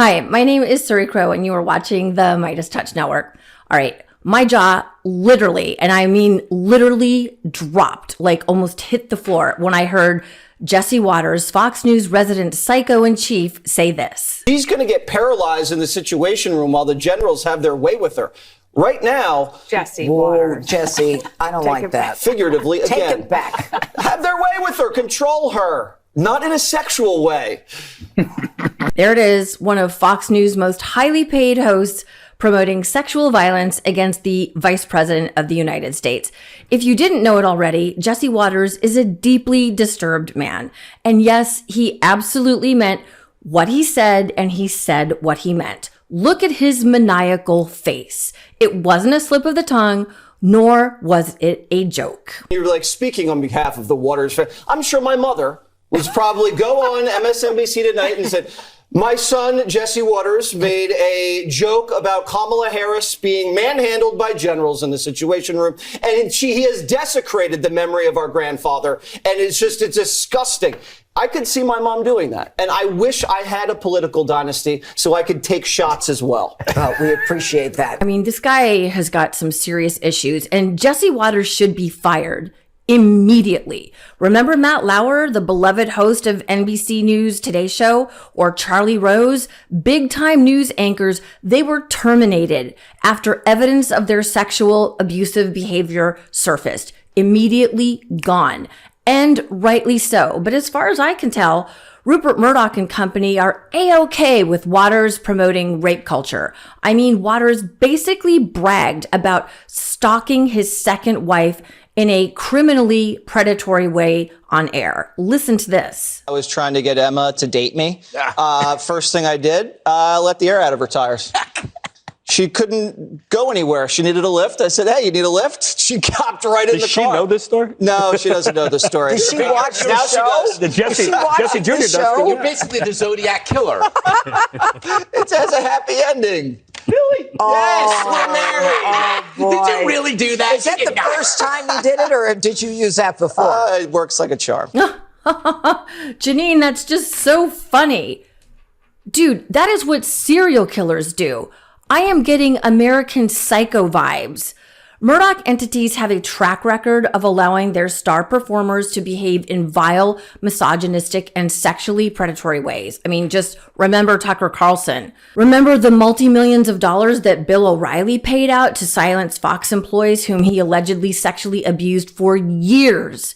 Hi, my name is Suri Crowe, and you are watching the MeidasTouch Network. All right, my jaw literally, and I mean literally dropped, like almost hit the floor when I heard Jesse Watters, Fox News resident psycho-in-chief, say this. She's going to get paralyzed in the Situation Room while the generals have their way with her. Right now, Jesse Watters. Jesse, I don't like that. Figuratively, Take again, it back. have their way with her, control her, not in a sexual way. There it is, one of Fox News' most highly paid hosts promoting sexual violence against the Vice President of the United States. If you didn't know it already, Jesse Watters is a deeply disturbed man. And yes, he absolutely meant what he said, and he said what he meant. Look at his maniacal face. It wasn't a slip of the tongue, nor was it a joke. You're like speaking on behalf of the Watters family. I'm sure my mother was probably go on MSNBC tonight and said, my son, Jesse Watters, made a joke about Kamala Harris being manhandled by generals in the Situation Room. And he has desecrated the memory of our grandfather. And it's disgusting. I could see my mom doing that. And I wish I had a political dynasty so I could take shots as well. We appreciate that. I mean, this guy has got some serious issues, and Jesse Watters should be fired immediately. Remember Matt Lauer, the beloved host of NBC News Today Show, or Charlie Rose? Big-time news anchors, they were terminated after evidence of their sexual abusive behavior surfaced. Immediately gone. And rightly so. But as far as I can tell, Rupert Murdoch and company are A-OK with Watters promoting rape culture. I mean, Watters basically bragged about stalking his second wife in a criminally predatory way on air. Listen to this. I was trying to get Emma to date me. First thing I did, let the air out of her tires. She couldn't go anywhere. She needed a lift. I said, hey, you need a lift? She hopped right in the car. Does she know this story? No, she doesn't know the story. Does she watch the Now show? She does. Jesse Jr. does. You're basically the Zodiac killer. It has a happy ending. Really? Yes, we're married. boy. Did you really do that? Is that the first time you did it, or did you use that before? It works like a charm. Janine, that's just so funny. Dude, that is what serial killers do. I am getting American Psycho vibes. Murdoch entities have a track record of allowing their star performers to behave in vile, misogynistic, and sexually predatory ways. I mean, just remember Tucker Carlson. Remember the multi-millions of dollars that Bill O'Reilly paid out to silence Fox employees whom he allegedly sexually abused for years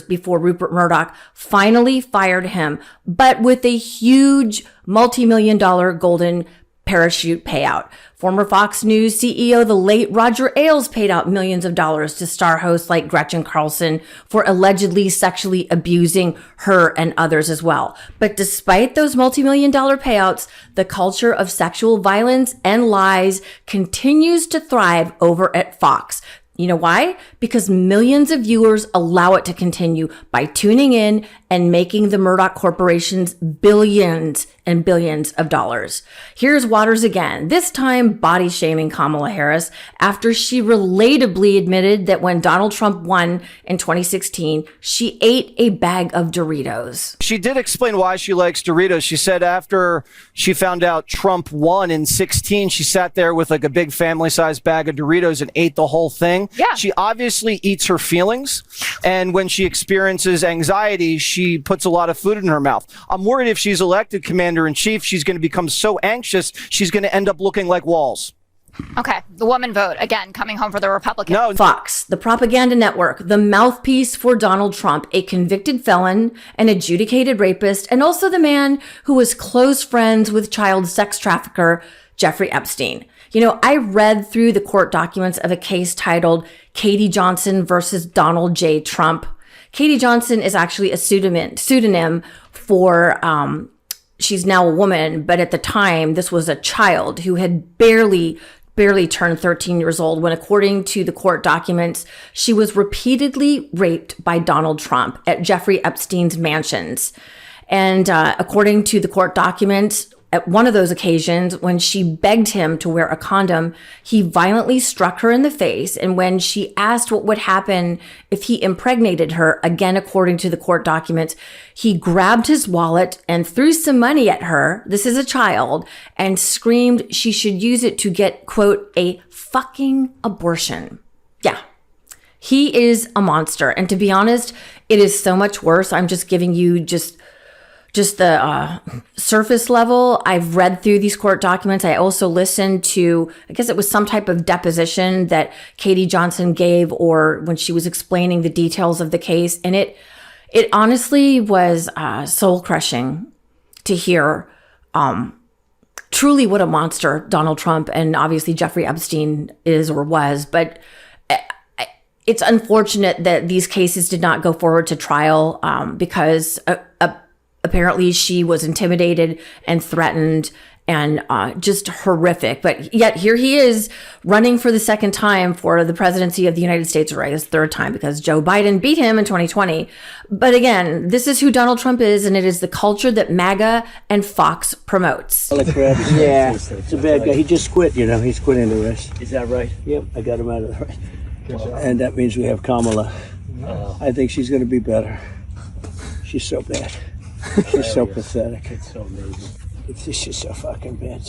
before Rupert Murdoch finally fired him, but with a huge multi-million-dollar golden parachute payout. Former Fox News CEO, the late Roger Ailes, paid out millions of dollars to star hosts like Gretchen Carlson for allegedly sexually abusing her and others as well. But despite those multi-million-dollar payouts, the culture of sexual violence and lies continues to thrive over at Fox. You know why? Because millions of viewers allow it to continue by tuning in and making the Murdoch corporations billions and billions of dollars. Here's Watters again, this time body shaming Kamala Harris after she relatably admitted that when Donald Trump won in 2016, she ate a bag of Doritos. She did explain why she likes Doritos. She said after she found out Trump won in 16, she sat there with like a big family-sized bag of Doritos and ate the whole thing. Yeah. She obviously eats her feelings, and when she experiences anxiety, she puts a lot of food in her mouth. I'm worried if she's elected commander-in-chief, she's going to become so anxious, she's going to end up looking like walls. Okay, the woman vote, again, coming home for the Republicans. No. Fox, the propaganda network, the mouthpiece for Donald Trump, a convicted felon, an adjudicated rapist, and also the man who was close friends with child sex trafficker Jeffrey Epstein. You know, I read through the court documents of a case titled Katie Johnson versus Donald J. Trump. Katie Johnson is actually a pseudonym for, she's now a woman, but at the time, this was a child who had barely turned 13 years old when, according to the court documents, she was repeatedly raped by Donald Trump at Jeffrey Epstein's mansions. And according to the court documents, at one of those occasions, when she begged him to wear a condom, he violently struck her in the face. And when she asked what would happen if he impregnated her, again, according to the court documents, he grabbed his wallet and threw some money at her. This is a child, and screamed she should use it to get, quote, a fucking abortion. Yeah. He is a monster. And to be honest, it is so much worse. I'm just giving you just the surface level. I've read through these court documents. I also listened to, I guess it was some type of deposition that Katie Johnson gave, or when she was explaining the details of the case. And it honestly was soul crushing to hear truly what a monster Donald Trump and obviously Jeffrey Epstein is or was. But it's unfortunate that these cases did not go forward to trial because apparently she was intimidated and threatened and just horrific. But yet here he is running for the second time for the presidency of the United States, or I guess third time, because Joe Biden beat him in 2020. But again, this is who Donald Trump is, and it is the culture that MAGA and Fox promotes. Yeah, it's a bad guy. He just quit, He's quitting the rest. Is that right? Yep, I got him out of the race. And that means we have Kamala. I think she's going to be better. She's so bad. She's so pathetic. It's so amazing. It's just so fucking bad.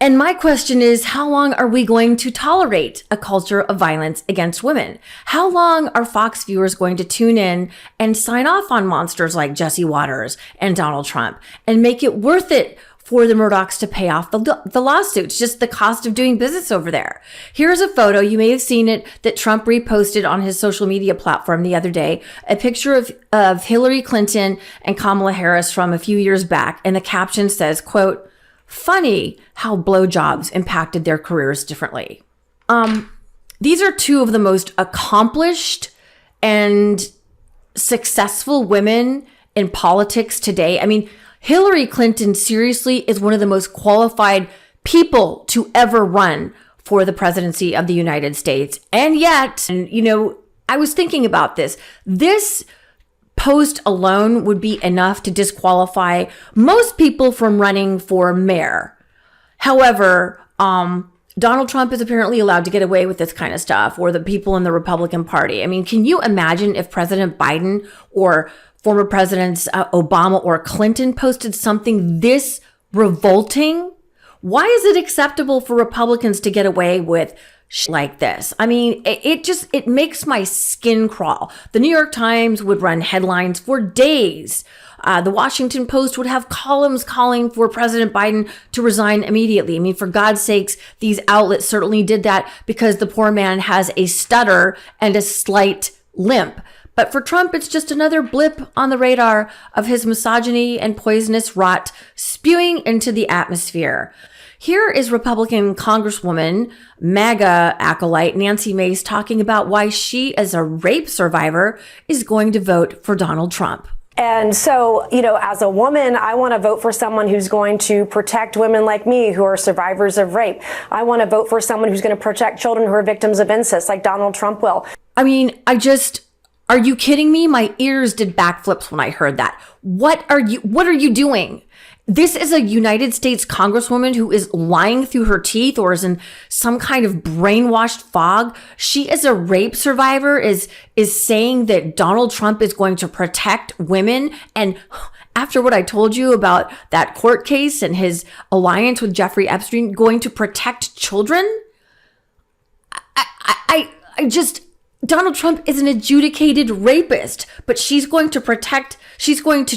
And my question is, how long are we going to tolerate a culture of violence against women? How long are Fox viewers going to tune in and sign off on monsters like Jesse Waters and Donald Trump and make it worth it for the Murdochs to pay off the lawsuits, just the cost of doing business over there? Here's a photo, you may have seen it, that Trump reposted on his social media platform the other day, a picture of Hillary Clinton and Kamala Harris from a few years back. And the caption says, quote, "Funny how blowjobs impacted their careers differently." These are two of the most accomplished and successful women in politics today. I mean, Hillary Clinton seriously is one of the most qualified people to ever run for the presidency of the United States. And yet, I was thinking about this. This post alone would be enough to disqualify most people from running for mayor. However, Donald Trump is apparently allowed to get away with this kind of stuff, or the people in the Republican Party. I mean, can you imagine if President Biden or former presidents Obama or Clinton posted something this revolting? Why is it acceptable for Republicans to get away with like this? I mean, it makes my skin crawl. The New York Times would run headlines for days. The Washington Post would have columns calling for President Biden to resign immediately. I mean, for God's sakes, these outlets certainly did that because the poor man has a stutter and a slight limp. But for Trump, it's just another blip on the radar of his misogyny and poisonous rot spewing into the atmosphere. Here is Republican Congresswoman, MAGA acolyte Nancy Mace talking about why she, as a rape survivor, is going to vote for Donald Trump. And so, as a woman, I want to vote for someone who's going to protect women like me who are survivors of rape. I want to vote for someone who's going to protect children who are victims of incest, like Donald Trump will. I mean, are you kidding me? My ears did backflips when I heard that. What are you doing? This is a United States Congresswoman who is lying through her teeth or is in some kind of brainwashed fog. She is a rape survivor, is saying that Donald Trump is going to protect women. And after what I told you about that court case and his alliance with Jeffrey Epstein, going to protect children? Donald Trump is an adjudicated rapist, but she's going to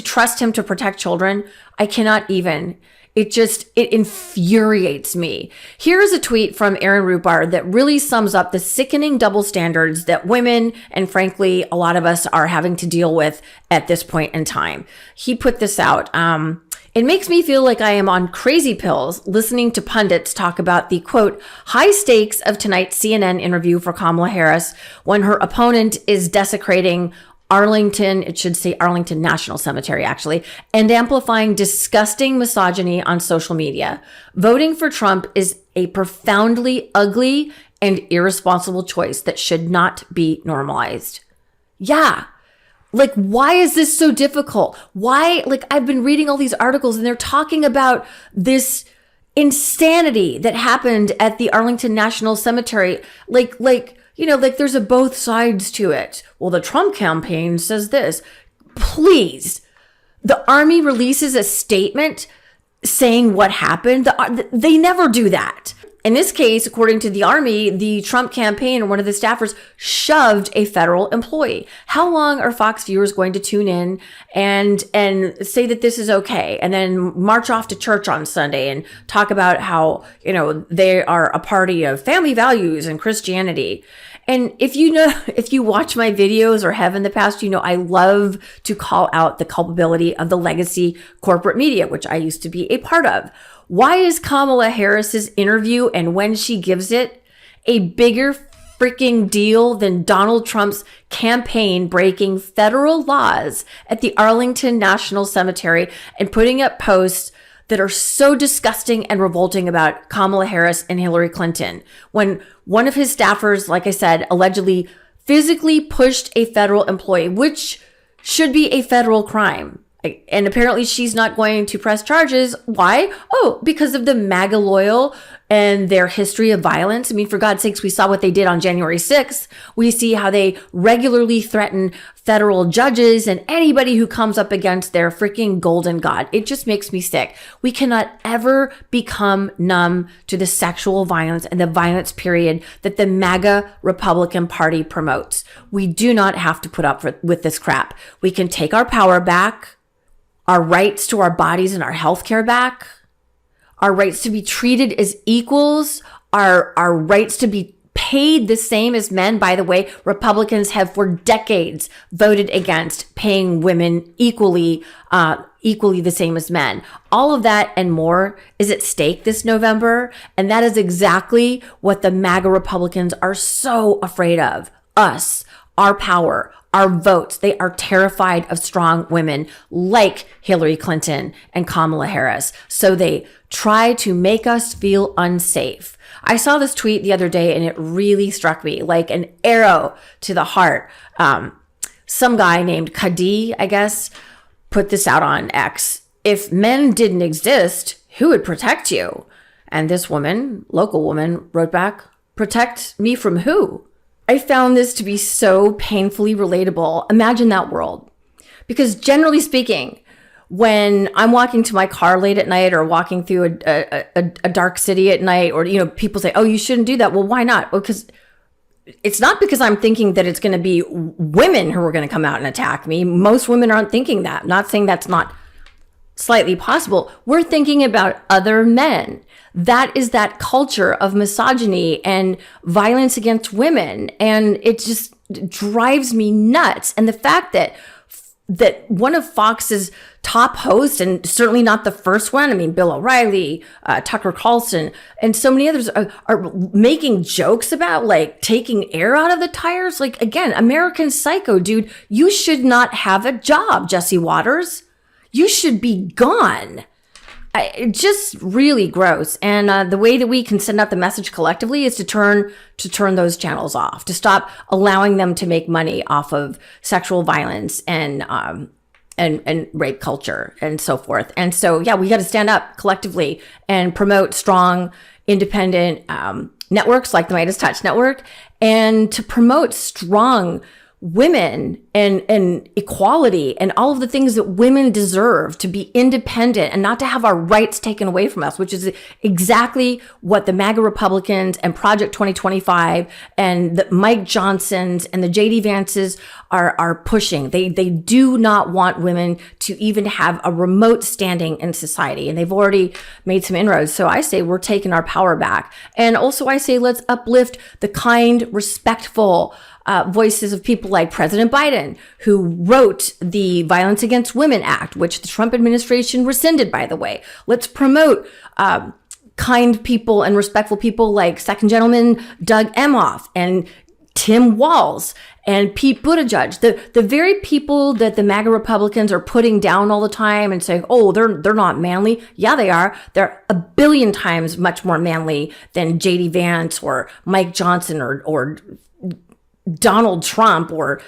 trust him to protect children. I cannot even. It infuriates me. Here's a tweet from Aaron Rupar that really sums up the sickening double standards that women, and frankly, a lot of us are having to deal with at this point in time. He put this out. It makes me feel like I am on crazy pills listening to pundits talk about the, quote, high stakes of tonight's CNN interview for Kamala Harris when her opponent is desecrating Arlington, it should say Arlington National Cemetery, actually, and amplifying disgusting misogyny on social media. Voting for Trump is a profoundly ugly and irresponsible choice that should not be normalized. Yeah. Like, why is this so difficult? Why, like, I've been reading all these articles and they're talking about this insanity that happened at the Arlington National Cemetery. Like, there's a both sides to it. Well, the Trump campaign says this. Please, the Army releases a statement saying what happened. They never do that. In this case, according to the Army, the Trump campaign or one of the staffers shoved a federal employee. How long are Fox viewers going to tune in and say that this is okay, and then march off to church on Sunday and talk about how, they are a party of family values and Christianity? And if you watch my videos or have in the past, I love to call out the culpability of the legacy corporate media, which I used to be a part of. Why is Kamala Harris's interview, and when she gives it, a bigger freaking deal than Donald Trump's campaign breaking federal laws at the Arlington National Cemetery and putting up posts that are so disgusting and revolting about Kamala Harris and Hillary Clinton, when one of his staffers, like I said, allegedly physically pushed a federal employee, which should be a federal crime. And apparently she's not going to press charges. Why? Oh, because of the MAGA loyal and their history of violence. I mean, for God's sakes, we saw what they did on January 6th. We see how they regularly threaten federal judges and anybody who comes up against their freaking golden God. It just makes me sick. We cannot ever become numb to the sexual violence and the violence period that the MAGA Republican Party promotes. We do not have to put up with this crap. We can take our power back, our rights to our bodies and our healthcare back, our rights to be treated as equals, our rights to be paid the same as men. By the way, Republicans have for decades voted against paying women equally the same as men. All of that and more is at stake this November. And that is exactly what the MAGA Republicans are so afraid of. Us, our power, our votes. They are terrified of strong women like Hillary Clinton and Kamala Harris. So they try to make us feel unsafe. I saw this tweet the other day and it really struck me like an arrow to the heart. Some guy named Kadi, I guess, put this out on X. If men didn't exist, who would protect you? And this woman, local woman, wrote back, protect me from who? I found this to be so painfully relatable. Imagine that world. Because generally speaking, when I'm walking to my car late at night or walking through a dark city at night, or, people say, oh, you shouldn't do that. Well, why not? Well, because it's not because I'm thinking that it's going to be women who are going to come out and attack me. Most women aren't thinking that. I'm not saying that's not slightly possible. We're thinking about other men. That is that culture of misogyny and violence against women. And it just drives me nuts. And the fact that one of Fox's top hosts, and certainly not the first one, I mean, Bill O'Reilly, Tucker Carlson, and so many others are making jokes about like taking air out of the tires. Like, again, American Psycho, dude, you should not have a job, Jesse Waters. You should be gone. It's just really gross. And the way that we can send out the message collectively is to turn those channels off, to stop allowing them to make money off of sexual violence and rape culture and so forth. And so, yeah, we got to stand up collectively and promote strong, independent networks like the MeidasTouch network, and to promote strong women and equality and all of the things that women deserve, to be independent and not to have our rights taken away from us, which is exactly what the MAGA Republicans and Project 2025 and the Mike Johnsons and the JD Vances are pushing. They do not want women to even have a remote standing in society, and they've already made some inroads. So I say we're taking our power back. And also I say let's uplift the kind, respectful voices of people like President Biden, who wrote the Violence Against Women Act, which the Trump administration rescinded, by the way. Let's promote kind people and respectful people like Second Gentleman Doug Emhoff and Tim Walz and Pete Buttigieg, the very people that the MAGA Republicans are putting down all the time and saying, oh, they're not manly. Yeah, they are. They're a billion times much more manly than JD Vance or Mike Johnson or Donald Trump or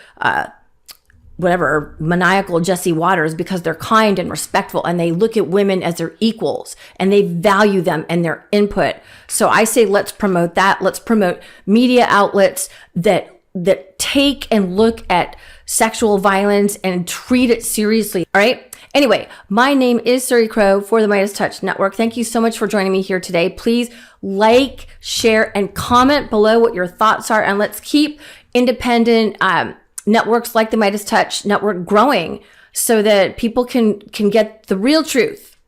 whatever, maniacal Jesse Waters because they're kind and respectful and they look at women as their equals and they value them and their input. So I say, let's promote that. Let's promote media outlets that take and look at sexual violence and treat it seriously. All right. Anyway, my name is Suri Crowe for the MeidasTouch Network. Thank you so much for joining me here today. Please like, share, and comment below what your thoughts are. And let's keep independent networks like the MeidasTouch Network growing so that people can get the real truth,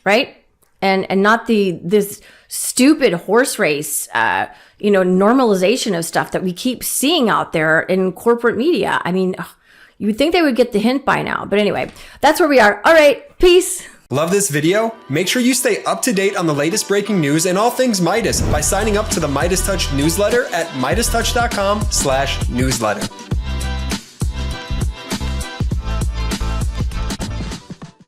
right? And not this stupid horse race, normalization of stuff that we keep seeing out there in corporate media. I mean, you would think they would get the hint by now. But anyway, that's where we are. All right, peace. Love this video? Make sure you stay up to date on the latest breaking news and all things Midas by signing up to the MeidasTouch newsletter at MeidasTouch.com/newsletter.